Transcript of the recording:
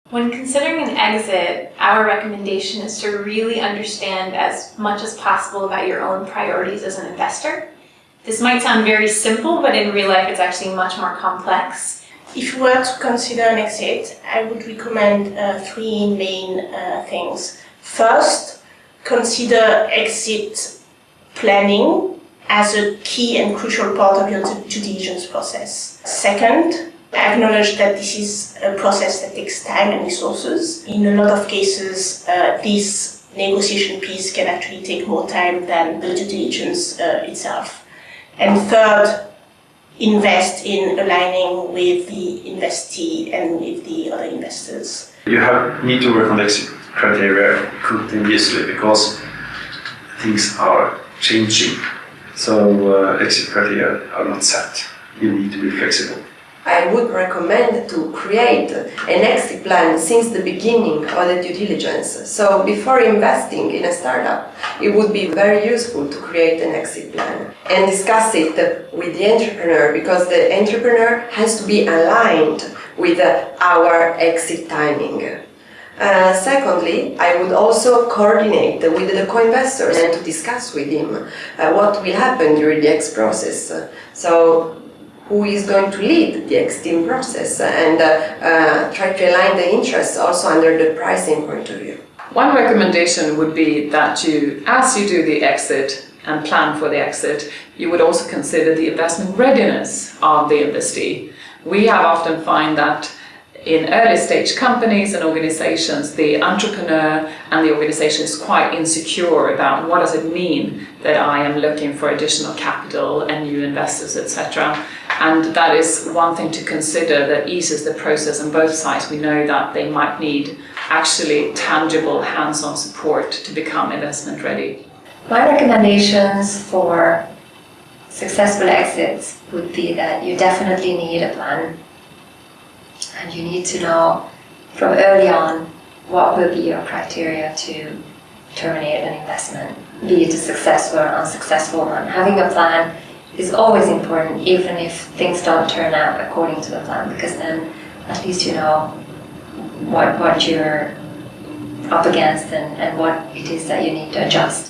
When considering an exit, our recommendation is to really understand as much as possible about your own priorities as an investor. This might sound very simple, but in real life it's actually much more complex. If you were to consider an exit, I would recommend three main things. First, consider exit planning as a key and crucial part of your due diligence process. Second, acknowledge that this is a process that takes time and resources. In a lot of cases, this negotiation piece can actually take more time than the due diligence itself. And third, invest in aligning with the investee and with the other investors. You need to work on the exit criteria continuously because things are changing. So exit criteria are not set. You need to be flexible. I would recommend to create an exit plan since the beginning of the due diligence. So before investing in a startup, it would be very useful to create an exit plan and discuss it with the entrepreneur, because the entrepreneur has to be aligned with our exit timing. Secondly, I would also coordinate with the co-investors and to discuss with him what will happen during the exit process. So who is going to lead the exiting process and try to align the interests also under the pricing point of view. One recommendation would be that you, as you do the exit and plan for the exit, you would also consider the investment readiness of the investee. We have often find that in early stage companies and organizations, the entrepreneur and the organization is quite insecure about what does it mean that I am looking for additional capital and new investors, etc. And that is one thing to consider that eases the process on both sides. We know that they might need actually tangible hands-on support to become investment ready. My recommendations for successful exits would be that you definitely need a plan. And you need to know from early on what will be your criteria to terminate an investment, be it a successful or unsuccessful one. Having a plan is always important, even if things don't turn out according to the plan, because then at least you know what you're up against and what it is that you need to adjust.